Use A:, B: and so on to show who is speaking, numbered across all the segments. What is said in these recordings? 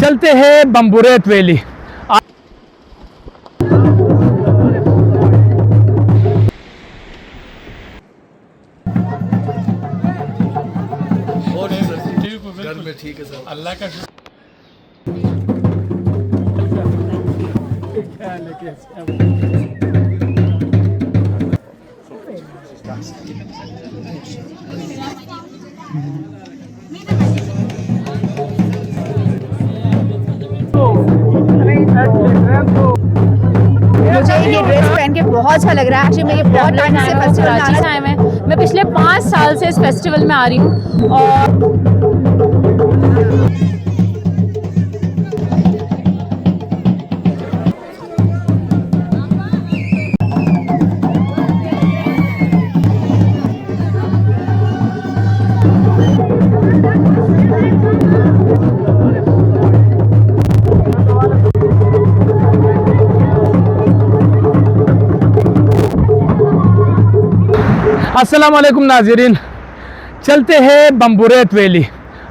A: चलते हैं बम्बुरेत वैली।
B: घर में ठीक है सर, अल्लाह का
C: मुझे ये ड्रेस पहन के बहुत अच्छा लग रहा है। एक्चुअली मैं ये बहुत टाइम से फेस्टिवल में
D: कराची से आए हैं। मैं पिछले 5 साल से इस फेस्टिवल में आ रही हूँ और
A: अस्सलाम वालेकुम नाज़रीन, चलते हैं बम्बुरेत वैली।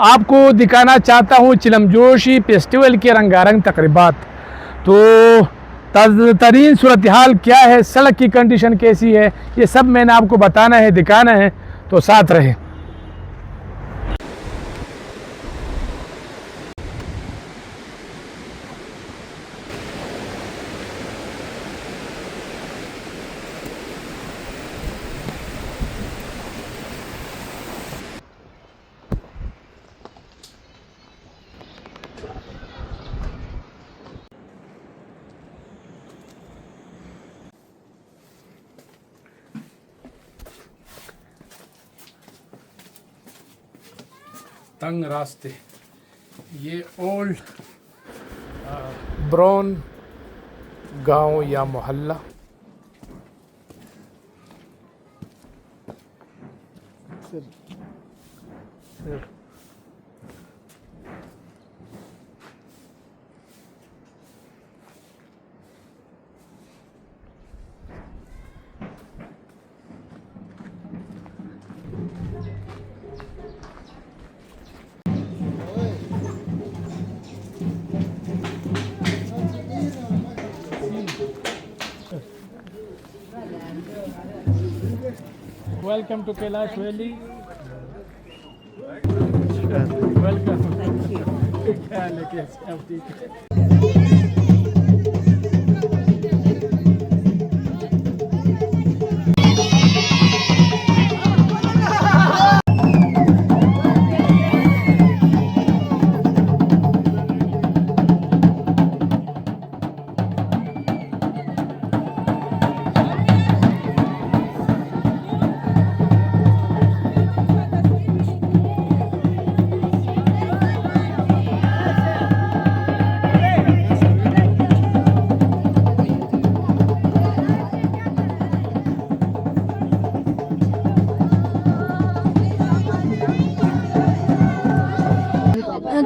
A: आपको दिखाना चाहता हूँ चिलमजोशी फेस्टिवल के रंगारंग तकरीबात। तो तरीन सूरत हाल क्या है, सड़क की कंडीशन कैसी है, ये सब मैंने आपको बताना है, दिखाना है, तो साथ रहे। तंग रास्ते, ये ओल्ड ब्राउन गांव या मोहल्ला। Welcome to Kailash Valley. Welcome. Thank you.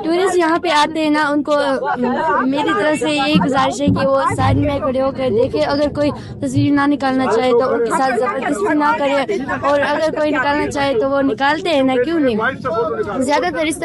C: Tourist यहाँ पे आते हैं ना, उनको मेरी तरफ से यही गुजारिश है कि वो साइड में खड़े होकर देखे। अगर कोई तस्वीर ना निकालना चाहे तो उनके साथ जबरदस्ती ना करे, और अगर कोई निकालना चाहे तो वो निकालते हैं ना, क्यों नहीं। ज़्यादातर इस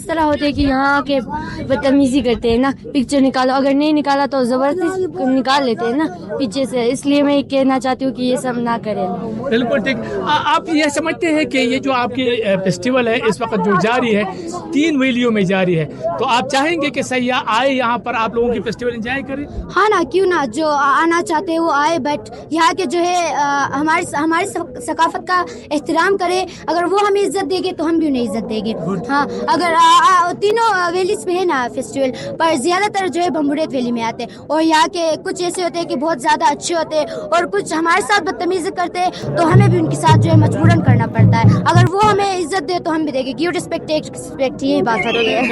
C: तरह होते हैं कि यहाँ आके बदतमीजी करते हैं ना, पिक्चर निकालो, अगर नहीं निकाला तो जबरदस्ती निकाल लेते हैं ना पीछे से। इसलिए मैं कहना चाहती हूँ कि ये सब ना करें।
A: बिल्कुल ठीक। आप ये समझते हैं कि ये जो आपकी फेस्टिवल है इस वक्त जो जारी है 3 वैलियों में जारी है, तो आप चाहेंगे कि सयाह आए यहाँ पर आप लोगों की फेस्टिवल एंजॉय करें?
C: हाँ ना, क्यों ना, जो आना चाहते हैं वो आए, बट यहाँ के जो है हमारी सकाफत का एहतराम करे। अगर वो हमें इज्जत देंगे तो हम भी उन्हें इज्जत देंगे। हाँ, अगर तीनों वैलीज में है ना फेस्टिवल, पर ज्यादातर जो है बम्बुरेत वैली में आते हैं। और यहाँ के कुछ ऐसे होते हैं कि बहुत ज्यादा अच्छे होते हैं, और कुछ हमारे साथ बदतमीजी करते हैं, तो हमें भी उनके साथ जो है मजबूरन करना पड़ता है। अगर वो हमें इज्जत दे तो हम भी देंगे। गिव रिस्पेक्ट टेक रिस्पेक्ट, यही बात होती है।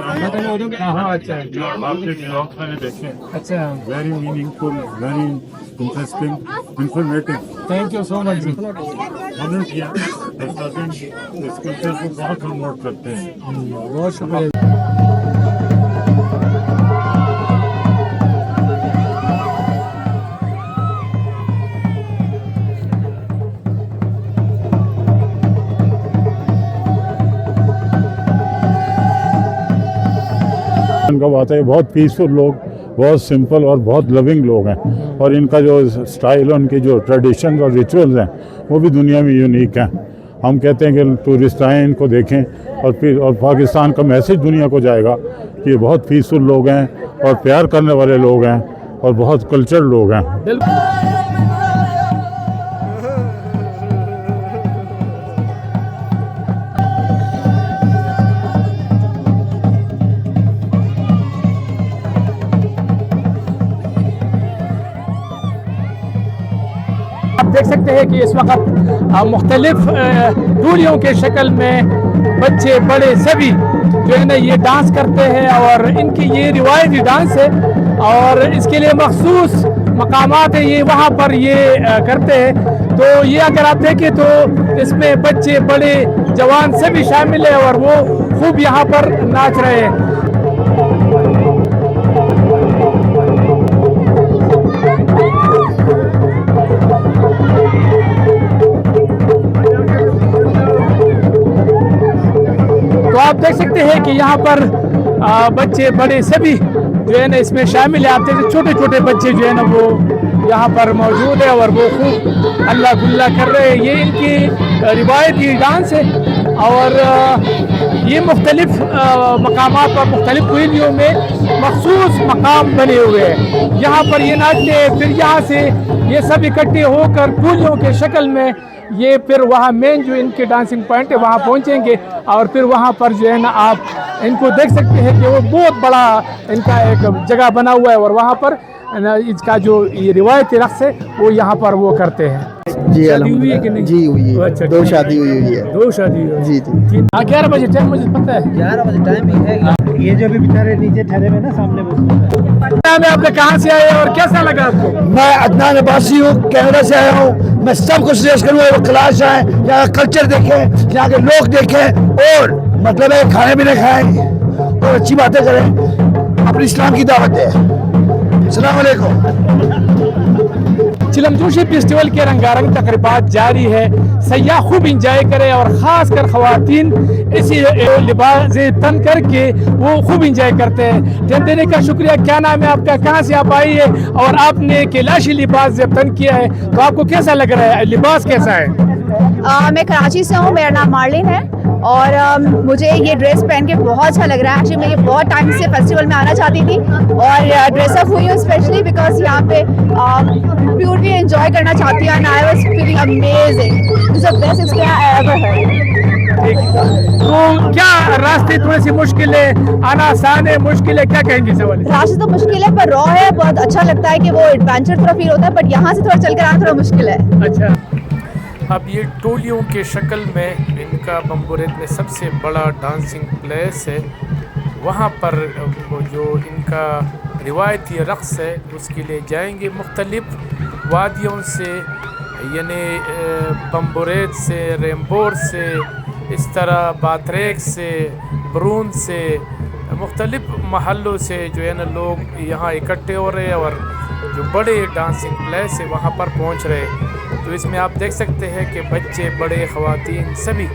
E: अच्छा, आपके ब्लॉग्स मैंने देखे। अच्छा, very meaningful, very interesting, informative. Thank you so much. Honour किया, इस कल्चर को बहुत प्रमोट करते हैं। बहुत शुक्रिया। का बात है, बहुत पीसफुल लोग, बहुत सिंपल और बहुत लविंग लोग हैं, और इनका जो स्टाइल, उनकी जो ट्रेडिशन और रिचुअल्स हैं वो भी दुनिया में यूनिक हैं। हम कहते हैं कि टूरिस्ट आएँ, इनको देखें, और पाकिस्तान का मैसेज दुनिया को जाएगा कि ये बहुत पीसफुल लोग हैं और प्यार करने वाले लोग हैं और बहुत कल्चर्ड लोग हैं।
A: देख सकते हैं कि इस वक्त मुख्तलिफ टोलियों के शक्ल में बच्चे बड़े सभी जो है ना ये डांस करते हैं, और इनकी ये रिवायती डांस है और इसके लिए मखसूस मकामात है, ये वहाँ पर ये करते हैं। तो ये अगर आप देखें तो इसमें बच्चे बड़े जवान सभी शामिल है और वो खूब यहाँ पर नाच रहे हैं। तो आप देख सकते हैं कि यहाँ पर बच्चे बड़े सभी जो है ना इसमें शामिल है। आप देखते छोटे छोटे बच्चे जो है ना वो यहाँ पर मौजूद है और वो खूब अल्लाह गुल्ला कर रहे हैं। ये इनकी रिवायती डांस है और ये मुख्तलिफ मकामात पर मुख्तलिफ टोलियों में मखसूस मकाम बने हुए हैं। यहाँ पर ये नाचते हैं, फिर यहाँ से ये सब इकट्ठे होकर टोलियों के शक्ल में ये फिर वहाँ मेन जो इनके डांसिंग पॉइंट है वहाँ पहुँचेंगे, और फिर वहाँ पर जो है ना आप इनको देख सकते हैं कि वो बहुत बड़ा इनका एक जगह बना हुआ है और वहाँ पर इसका जो ये रिवायती रक़्स है वो यहाँ पर वो करते हैं।
F: जी
A: शादी हुई है कि नहीं?
F: जी हुई है।
A: अच्छा,
F: दो शादी हुई है।
A: दो शादी हुई
F: जी जी।
A: 11 बजे टाइम मुझे पता है,
F: 11 बजे टाइमिंग है। ये जो भी बेचारे नीचे ठहरे हुए ना सामने
A: में आपने कहाँ से आए और कैसा लगा आपको?
F: मैं अदनान अब्बासी हूँ, कनाडा से आया हूँ। मैं सबको सजेस्ट करूँगा वो क्लास आए, यहाँ का कल्चर देखें, यहाँ के लोग देखें, और मतलब है खाने पीने खाएं और अच्छी बातें करें, अपनी इस्लाम की दावत दें। अस्सलाम वालेकुम।
A: चिलमजोशी फेस्टिवल के रंगारंग तकरीबात जारी है। सयाह खूब इंजॉय करें और ख़ास कर ख़वातीन इसी लिबास तन करके वो खूब इंजॉय करते हैं। जन देने का शुक्रिया। क्या नाम है आपका, कहाँ से आप आई है, और आपने कैलाशी लिबास जब तन किया है तो आपको कैसा लग रहा है, लिबास कैसा है?
G: मैं कराची से हूँ, मेरा नाम मार्लिन है और मुझे ये ड्रेस पहन के बहुत अच्छा लग रहा है। एक्चुअली मैं ये बहुत टाइम से फेस्टिवल में आना चाहती थी और ड्रेसअप हुई हूँ स्पेशली बिकॉज यहाँ पे प्योरली एंजॉय करना चाहती हूँ and I was feeling amazing. This is the best experience I ever had.
A: तो क्या रास्ते थोड़ी सी मुश्किल है, आना आसान है, मुश्किल है, क्या कहेंगे सवाल?
G: रास्ते तो मुश्किल है पर रॉ है, बहुत अच्छा लगता है कि वो एडवेंचर थोड़ा फील होता है, बट यहाँ से थोड़ा चल कर आना थोड़ा मुश्किल है।
A: अच्छा,
B: अब ये टोलियों के शक्ल में इनका बम्बोरेत में सबसे बड़ा डांसिंग प्लेस है। वहाँ पर वो जो इनका रिवायती रक़्स है उसके लिए जाएंगे। मुख्तलिफ़ वादियों से यानी बम्बोरेत से, रेम्बोर से, इस तरह बातरेक से, ब्रून से, मुख्तलिफ़ महलों से जो है ना लोग यहाँ इकट्ठे हो रहे हैं और जो बड़े डांसिंग प्लेस है वहाँ पर पहुँच रहे हैं। तो इसमें आप देख सकते हैं कि बच्चे बड़े ख़वातीन सभी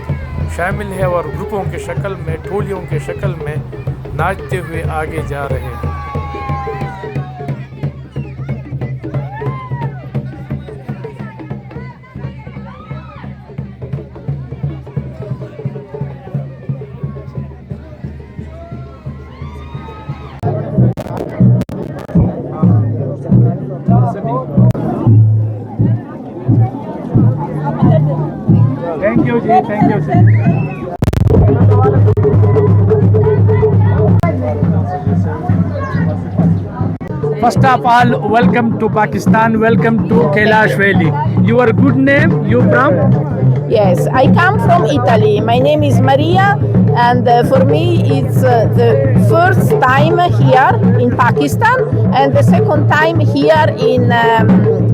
B: शामिल हैं और ग्रुपों के शक्ल में, टोलियों के शक्ल में नाचते हुए आगे जा रहे हैं।
A: Thank you ji, thank you sir. First of all, welcome to Pakistan, welcome to Kailash Valley. Your good name, you from?
H: Yes, I come from Italy. My name is Maria, and for me it's the first time here in Pakistan and the second time here in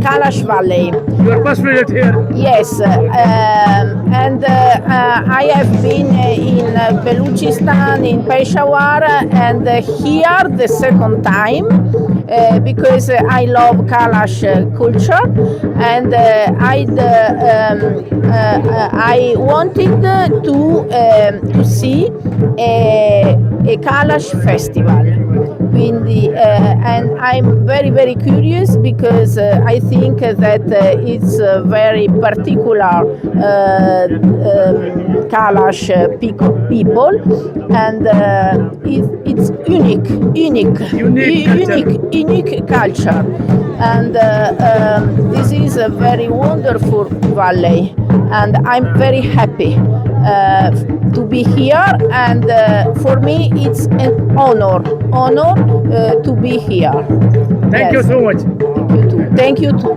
H: Kailash Valley.
A: Your first visit here?
H: Yes, and I have been in Baluchistan, in Peshawar, and here the second time because I love Kailash culture, and I wanted to to see a Kalash festival. Quindi, and I'm very, very curious because I think that it's a very particular Kalash people, and it's unique culture. And this is a very wonderful valley, and I'm very happy to be here, and for me it's an honor to be here.
A: Thank you
H: Yes.
A: so much.
H: Thank you too.